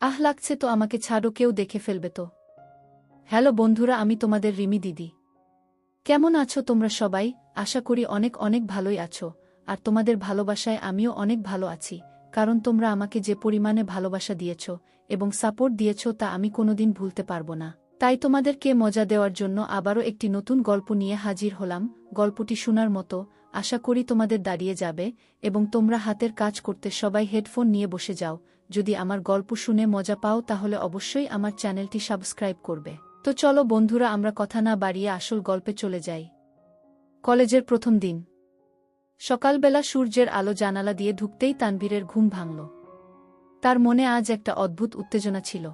আহ লাগছে তো, আমাকে ছাড়ো, কেউ দেখে ফেলবে তো। হ্যালো বন্ধুরা, আমি তোমাদের রিমি দিদি। কেমন আছো তোমরা সবাই? আশা করি অনেক অনেক ভালোই আছো। আর তোমাদের ভালোবাসায় আমিও অনেক ভালো আছি, কারণ তোমরা আমাকে যে পরিমাণে ভালোবাসা দিয়েছ এবং সাপোর্ট দিয়েছ তা আমি কোনোদিন ভুলতে পারবো না। তাই তোমাদেরকে মজা দেওয়ার জন্য আবারও একটি নতুন গল্প নিয়ে হাজির হলাম। গল্পটি শোনার মতো, আশা করি তোমাদের দাঁড়িয়ে যাবে এবং তোমরা হাতের কাজ করতে সবাই হেডফোন নিয়ে বসে যাও। যদি আমার গল্প শুনে মজা পাও তাহলে অবশ্যই আমার চ্যানেলটি সাবস্ক্রাইব করবে। তো চলো বন্ধুরা, আমরা কথা না বাড়িয়ে আসল গল্পে চলে যাই। কলেজের প্রথম দিন। সকালবেলা সূর্যের আলো জানালা দিয়ে ঢুকতেই তানভীরের ঘুম ভাঙল। তার মনে আজ একটা অদ্ভুত উত্তেজনা ছিল।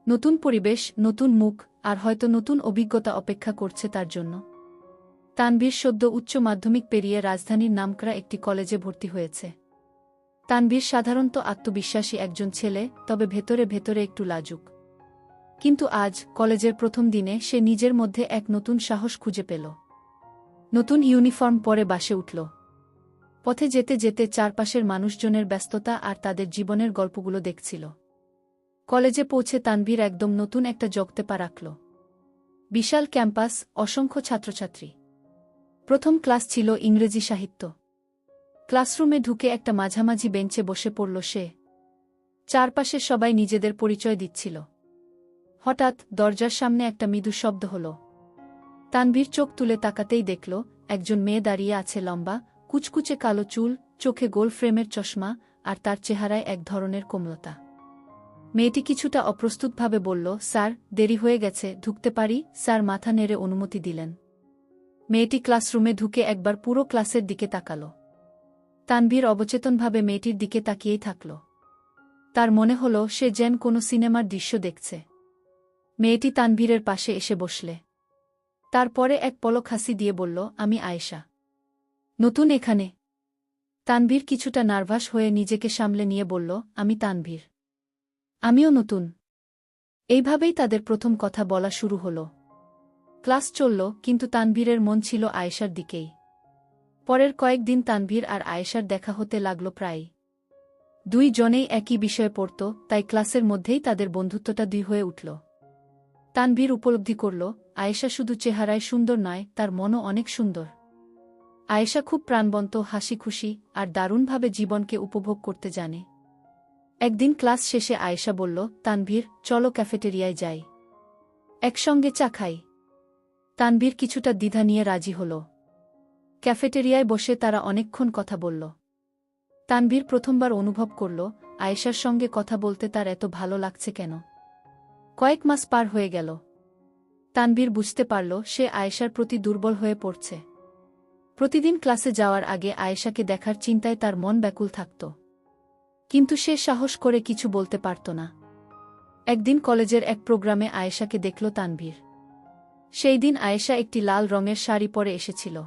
নতুন পরিবেশ, নতুন মুখ, আর হয়তো নতুন অভিজ্ঞতা অপেক্ষা করছে তার জন্য। তানভীর সদ্য উচ্চ মাধ্যমিক পেরিয়ে রাজধানীর নামকরা একটি কলেজে ভর্তি হয়েছে। তানভীর সাধারণত আত্মবিশ্বাসী একজন ছেলে, তবে ভেতরে ভেতরে একটু লাজুক। কিন্তু আজ কলেজের প্রথম দিনে সে নিজের মধ্যে এক নতুন সাহস খুঁজে পেল। নতুন ইউনিফর্ম পরে বাসে উঠল। পথে যেতে যেতে চারপাশের মানুষজনের ব্যস্ততা আর তাদের জীবনের গল্পগুলো দেখছিল। কলেজে পৌঁছে তানভীর একদম নতুন একটা জগতে পা রাখল। বিশাল ক্যাম্পাস, অসংখ্য ছাত্রছাত্রী। প্রথম ক্লাস ছিল ইংরেজি সাহিত্য। ক্লাসরুমে ঢুকে একটা মাঝামাঝি বেঞ্চে বসে পড়ল সে। চারপাশে সবাই নিজেদের পরিচয় দিচ্ছিল। হঠাৎ দরজার সামনে একটা মৃদু শব্দ হল। তানভীর চোখ তুলে তাকাতেই দেখল একজন মেয়ে দাঁড়িয়ে আছে, লম্বা, কুচকুচে কালো চুল, চোখে গোল ফ্রেমের চশমা, আর তার চেহারায় এক ধরনের কোমলতা। মেয়েটি কিছুটা অপ্রস্তুতভাবে বলল, স্যার, দেরি হয়ে গেছে, ঢুকতে পারি? স্যার মাথা নেড়ে অনুমতি দিলেন। মেয়েটি ক্লাসরুমে ঢুকে একবার পুরো ক্লাসের দিকে তাকাল। তানভীর অবচেতনভাবে মেয়েটির দিকে তাকিয়েই থাকল। তার মনে হল সে যেন কোনো সিনেমার দৃশ্য দেখছে। মেয়েটি তানভীরের পাশে এসে বসলে। তারপরে এক পলক হাসি দিয়ে বলল, আমি আয়েশা। নতুন এখানে? তানভীর কিছুটা নার্ভাস হয়ে নিজেকে সামলে নিয়ে বলল, আমি তানভীর। আমিও নতুন। এইভাবেই তাদের প্রথম কথা বলা শুরু হল। ক্লাস চলল, কিন্তু তানভীরের মন ছিল আয়েশার দিকেই। পরের কয়েকদিন তানভীর আর আয়েশার দেখা হতে লাগল প্রায়। দুই জনেই একই বিষয়ে পড়ত, তাই ক্লাসের মধ্যেই তাদের বন্ধুত্বটা দুই হয়ে উঠল। তানভীর উপলব্ধি করল, আয়েশা শুধু চেহারায় সুন্দর নয়, তার মনও অনেক সুন্দর। আয়েশা খুব প্রাণবন্ত, হাসিখুশি, আর দারুণভাবে জীবনকে উপভোগ করতে জানে। একদিন ক্লাস শেষে আয়েশা বলল, তানভীর, চলো ক্যাফেটেরিয়ায় যাই। একসঙ্গে চা খাই। তানভীর কিছুটা দ্বিধা নিয়ে রাজি হল। ক্যাফেটেরিয়ায় বসে তারা অনেকক্ষণ কথা বলল। তানভীর প্রথমবার অনুভব করল আয়েশার সঙ্গে কথা বলতে তার এত ভালো লাগছে কেন। কয়েক মাস পার হয়ে গেল। তানভীর বুঝতে পারল সে আয়েশার প্রতি দুর্বল হয়ে পড়ছে। প্রতিদিন ক্লাসে যাওয়ার আগে আয়েশাকে দেখার চিন্তায় তার মন ব্যাকুল থাকত। কিন্তু সে সাহস করে কিছু বলতে পারত না। একদিন কলেজের এক প্রোগ্রামে আয়েশাকে দেখল তানভীর। সেই দিন আয়েশা একটি লাল রঙের শাড়ি পরে এসেছিল।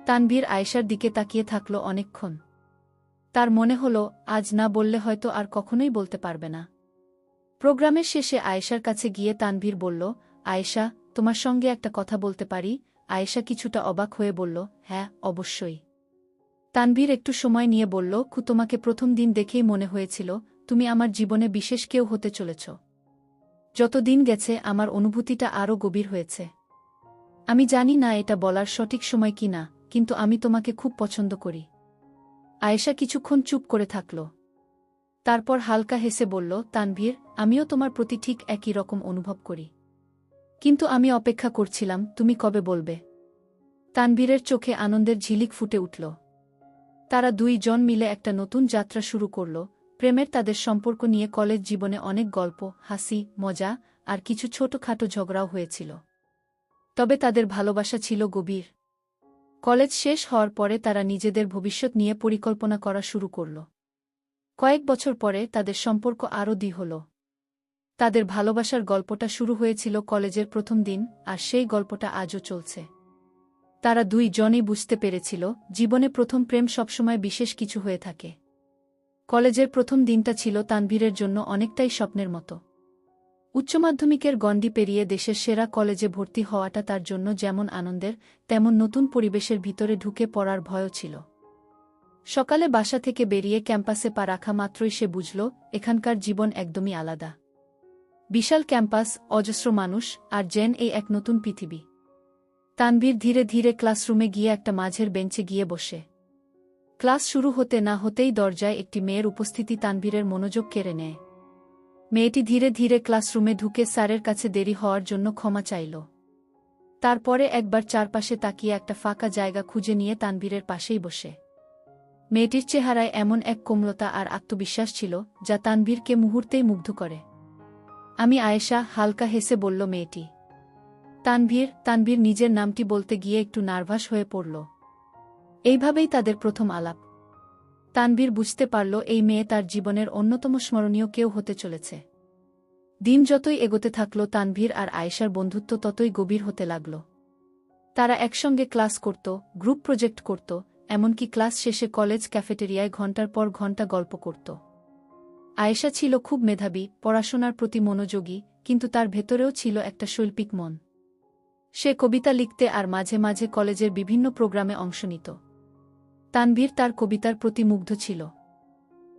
তানভীর আয়েশার দিকে তাকিয়ে থাকল অনেকক্ষণ। তার মনে হল আজ না বললে হয়তো আর কখনোই বলতে পারবে না। প্রোগ্রামের শেষে আয়েশার কাছে গিয়ে তানভীর বলল, আয়েশা, তোমার সঙ্গে একটা কথা বলতে পারি? আয়েশা কিছুটা অবাক হয়ে বলল, হ্যাঁ, অবশ্যই। তানভীর একটু সময় নিয়ে বলল, তোমাকে প্রথম দিন দেখেই মনে হয়েছিল তুমি আমার জীবনে বিশেষ কেউ হতে চলেছ। যত দিন গেছে আমার অনুভূতিটা আরও গভীর হয়েছে। আমি জানি না এটা বলার সঠিক সময় কিনা, কিন্তু আমি তোমাকে খুব পছন্দ করি। আয়েশা কিছুক্ষণ চুপ করে থাকল। তারপর হালকা হেসে বলল, তানভীর, আমিও তোমার প্রতি ঠিক একই রকম অনুভব করি। কিন্তু আমি অপেক্ষা করছিলাম তুমি কবে বলবে। তানভীরের চোখে আনন্দের ঝিলিক ফুটে উঠল। তারা দুই জন মিলে একটা নতুন যাত্রা শুরু করল। প্রেমের তাদের সম্পর্ক নিয়ে কলেজ জীবনে অনেক গল্প, হাসি, মজা, আর কিছু ছোটখাটো ঝগড়াও হয়েছিল। তবে তাদের ভালোবাসা ছিল গভীর। কলেজ শেষ হওয়ার পরে তারা নিজেদের ভবিষ্যৎ নিয়ে পরিকল্পনা করা শুরু করল। কয়েক বছর পরে তাদের সম্পর্ক আরও দৃঢ় হল। তাদের ভালোবাসার গল্পটা শুরু হয়েছিল কলেজের প্রথম দিন, আর সেই গল্পটা আজও চলছে। তারা দুই জনই বুঝতে পেরেছিল জীবনে প্রথম প্রেম সবসময় বিশেষ কিছু হয়ে থাকে। কলেজের প্রথম দিনটা ছিল তানভীরের জন্য অনেকটাই স্বপ্নের মতো। উচ্চমাধ্যমিকের গণ্ডি পেরিয়ে দেশের সেরা কলেজে ভর্তি হওয়াটা তার জন্য যেমন আনন্দের, তেমন নতুন পরিবেশের ভিতরে ঢুকে পড়ার ভয়ও ছিল। সকালে বাসা থেকে বেরিয়ে ক্যাম্পাসে পা রাখা মাত্রই সে বুঝল এখানকার জীবন একদমই আলাদা। বিশাল ক্যাম্পাস, অজস্র মানুষ, আর জেন এই এক নতুন পৃথিবী। তানভীর ধীরে ধীরে ক্লাসরুমে গিয়ে একটা মাঝের বেঞ্চে গিয়ে বসে। ক্লাস শুরু হতে না হতেই দরজায় একটি মেয়ের উপস্থিতি তানভীরের মনোযোগ কেড়ে নেয়। মেয়েটি ধীরে ধীরে ক্লাসরুমে ঢুকে স্যারের কাছে দেরি হওয়ার জন্য ক্ষমা চাইল। তারপরে একবার চারপাশে তাকিয়ে একটা ফাঁকা জায়গা খুঁজে নিয়ে তানভীরের পাশেই বসে। মেয়েটির চেহারায় এমন এক কোমলতা আর আত্মবিশ্বাস ছিল যা তানভীরকে মুহূর্তেই মুগ্ধ করে। আমি আয়েশা, হালকা হেসে বলল মেয়েটি। তানভীর নিজের নামটি বলতে গিয়ে একটু নার্ভাস হয়ে পড়ল। এইভাবেই তাদের প্রথম আলাপ। তানভীর বুঝতে পারল এই মেয়ে তার জীবনের অন্যতম স্মরণীয় কেউ হতে চলেছে। দিন যতই এগোতে থাকল তানভীর আর আয়েশার বন্ধুত্ব ততই গভীর হতে লাগল। তারা একসঙ্গে ক্লাস করত, গ্রুপ প্রজেক্ট করত, এমনকি ক্লাস শেষে কলেজ ক্যাফেটেরিয়ায় ঘণ্টার পর ঘণ্টা গল্প করত। আয়েশা ছিল খুব মেধাবী, পড়াশোনার প্রতি মনোযোগী, কিন্তু তার ভেতরেও ছিল একটা শৈল্পিক মন। সে কবিতা লিখতে আর মাঝে মাঝে কলেজের বিভিন্ন প্রোগ্রামে অংশ নিত। তানভীর তার কবিতার প্রতি মুগ্ধ ছিল।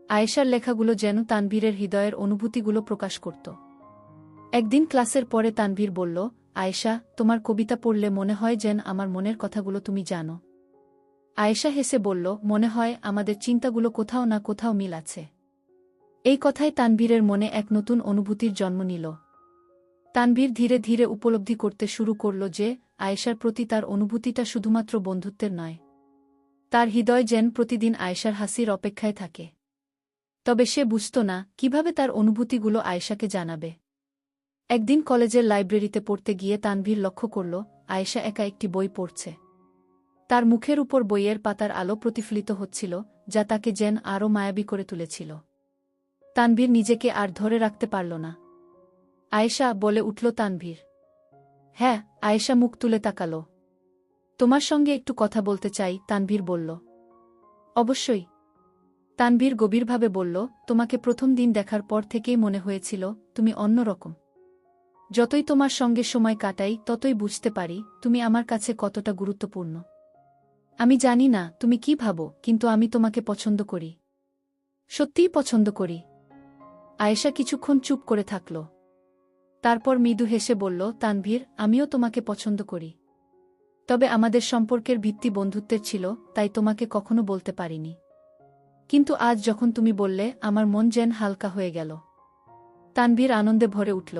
আয়েশার লেখাগুলো যেন তানভীরের হৃদয়ের অনুভূতিগুলো প্রকাশ করত। একদিন ক্লাসের পরে তানভীর বলল, আয়েশা, তোমার কবিতা পড়লে মনে হয় যেন আমার মনের কথাগুলো তুমি জানো। আয়েশা হেসে বলল, মনে হয় আমাদের চিন্তাগুলো কোথাও না কোথাও মিল আছে। এই কথায় তানভীরের মনে এক নতুন অনুভূতির জন্ম নিল। তানভীর ধীরে ধীরে উপলব্ধি করতে শুরু করল যে আয়েশার প্রতি তার অনুভূতিটা শুধুমাত্র বন্ধুত্বের নয়। তার হৃদয় যেন প্রতিদিন আয়েশার হাসির অপেক্ষায় থাকে। তবে সে বুঝত না কিভাবে তার অনুভূতিগুলো আয়েশাকে জানাবে। একদিন কলেজের লাইব্রেরিতে পড়তে গিয়ে তানভীর লক্ষ্য করল আয়েশা একা একটি বই পড়ছে। তার মুখের উপর বইয়ের পাতার আলো প্রতিফলিত হচ্ছিল, যা তাকে যেন আরও মায়াবী করে তুলেছিল। তানভীর নিজেকে আর ধরে রাখতে পারল না। আয়েশা, বলে উঠল তানভীর। হ্যাঁ, আয়েশা মুখ তুলে তাকাল। তোমার সঙ্গে একটু কথা বলতে চাই, তানভীর বলল। অবশ্যই। তানভীর গভীরভাবে বলল, তোমাকে প্রথম দিন দেখার পর থেকেই মনে হয়েছিল তুমি অন্যরকম। যতই তোমার সঙ্গে সময় কাটাই ততই বুঝতে পারি তুমি আমার কাছে কতটা গুরুত্বপূর্ণ। আমি জানি না তুমি কি ভাবো, কিন্তু আমি তোমাকে পছন্দ করি। সত্যিই পছন্দ করি। আয়েশা কিছুক্ষণ চুপ করে থাকল। তারপর মৃদু হেসে বলল, তানভীর, আমিও তোমাকে পছন্দ করি। তবে আমাদের সম্পর্কের ভিত্তি বন্ধুত্বের ছিল, তাই তোমাকে কখনো বলতে পারিনি। কিন্তু আজ যখন তুমি বললে, আমার মন যেন হালকা হয়ে গেল। তানভীর আনন্দে ভরে উঠল।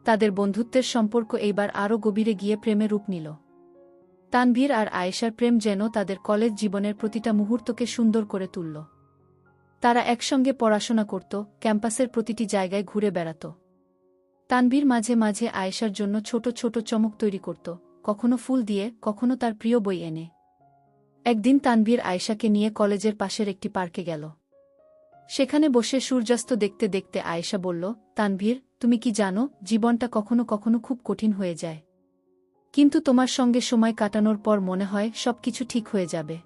তাদের বন্ধুত্বের সম্পর্ক এইবার আরও গভীরে গিয়ে প্রেমে রূপ নিল। তানভীর আর আয়েশার প্রেম যেন তাদের কলেজ জীবনের প্রতিটা মুহূর্তকে সুন্দর করে তুলল। তারা একসঙ্গে পড়াশোনা করত, ক্যাম্পাসের প্রতিটি জায়গায় ঘুরে বেড়াত। তানভীর মাঝে মাঝে আয়েশার জন্য ছোট ছোট চমক তৈরি করত, কখনো ফুল দিয়ে, কখনো তার প্রিয় বই এনে। একদিন তানভীর আয়েশাকে নিয়ে কলেজের পাশের একটি পার্কে গেল। সেখানে বসে সূর্যাস্ত দেখতে দেখতে আয়েশা বলল, তানভীর, তুমি কি জানো, জীবনটা কখনো কখনো খুব কঠিন হয়ে যায়। কিন্তু তোমার সঙ্গে সময় কাটানোর পর মনে হয় সবকিছু ঠিক হয়ে যাবে।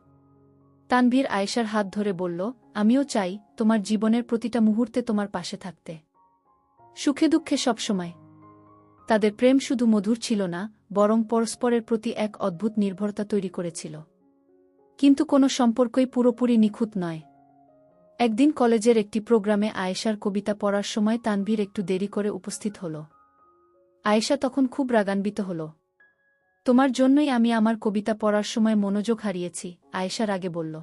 তানভীর আয়েশার হাত ধরে বলল, আমিও চাই তোমার জীবনের প্রতিটা মুহূর্তে তোমার পাশে থাকতে, সুখে দুঃখে সবসময়। তাদের প্রেম শুধু মধুর ছিল না, বরং পরস্পরের প্রতি এক অদ্ভুত নির্ভরতা তৈরি করেছিল। কিন্তু কোনো সম্পর্কই পুরোপুরি নিখুঁত নয়। একদিন কলেজের একটি প্রোগ্রামে আয়েশার কবিতা পড়ার সময় তানভীর একটু দেরি করে উপস্থিত হল। আয়েশা তখন খুব রাগান্বিত হল। তোমার জন্যই আমি আমার কবিতা পড়ার সময় মনোযোগ হারিয়েছি, আয়েশা রাগে বলল।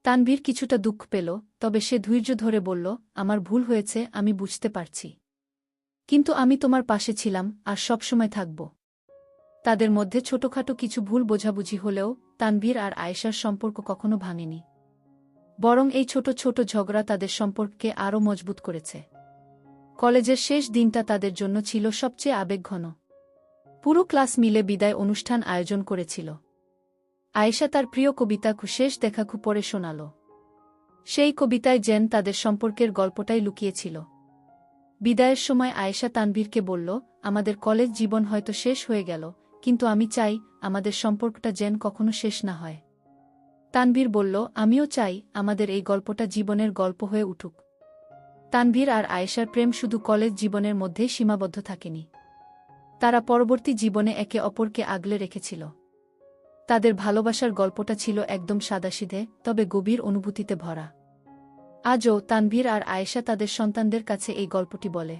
তানভীর কিছুটা দুঃখ পেল, তবে সে ধৈর্য ধরে বলল, আমার ভুল হয়েছে, আমি বুঝতে পারছি। কিন্তু আমি তোমার পাশে ছিলাম আর সবসময় থাকব। তাদের মধ্যে ছোটখাটো কিছু ভুল বোঝাবুঝি হলেও তানভীর আর আয়েশার সম্পর্ক কখনো ভাঙেনি। বরং এই ছোট ছোট ঝগড়া তাদের সম্পর্ককে আরও মজবুত করেছে। কলেজের শেষ দিনটা তাদের জন্য ছিল সবচেয়ে আবেগঘন। পুরো ক্লাস মিলে বিদায় অনুষ্ঠান আয়োজন করেছিল। আয়েশা তার প্রিয় কবিতা শেষ দেখা পড়ে শোনাল। সেই কবিতায় যেন তাদের সম্পর্কের গল্পটাই লুকিয়েছিল। বিদায়ের সময় আয়েশা তানভীরকে বলল, আমাদের কলেজ জীবন হয়তো শেষ হয়ে গেল, কিন্তু আমি চাই আমাদের সম্পর্কটা যেন কখনো শেষ না হয়। তানভীর বলল, আমিও চাই আমাদের এই গল্পটা জীবনের গল্প হয়ে উঠুক। তানভীর আর আয়েশার প্রেম শুধু কলেজ জীবনের মধ্যেই সীমাবদ্ধ থাকেনি। তারা পরবর্তী জীবনে একে অপরকে আগলে রেখেছিল। তাদের ভালোবাসার গল্পটা ছিল একদম সাদাসিধে তবে গভীর অনুভূতিতে ভরা। আজও তানভীর আর আয়েশা তাদের সন্তানদের কাছে এই গল্পটি বলে।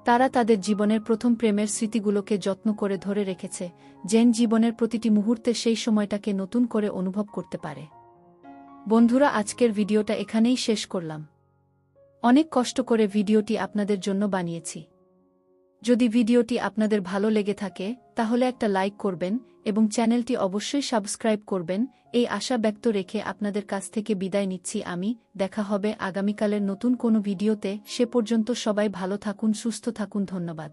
তারা তাদের জীবনের প্রথম প্রেমের স্মৃতিগুলোকে যত্ন করে ধরে রেখেছে, যেন জীবনের প্রতিটি মুহূর্তে সেই সময়টাকে নতুন করে অনুভব করতে পারে। বন্ধুরা, আজকের ভিডিওটা এখানেই শেষ করলাম। অনেক কষ্ট করে ভিডিওটি আপনাদের জন্য বানিয়েছি। যদি ভিডিওটি আপনাদের ভালো লেগে থাকে তাহলে একটা লাইক করবেন এবং চ্যানেলটি অবশ্যই সাবস্ক্রাইব করবেন এই আশা ব্যক্ত রেখে আপনাদের কাছ থেকে বিদায় নিচ্ছি আমি। দেখা হবে আগামীকালের নতুন কোনো ভিডিওতে। সে পর্যন্ত সবাই ভালো থাকুন, সুস্থ থাকুন। ধন্যবাদ।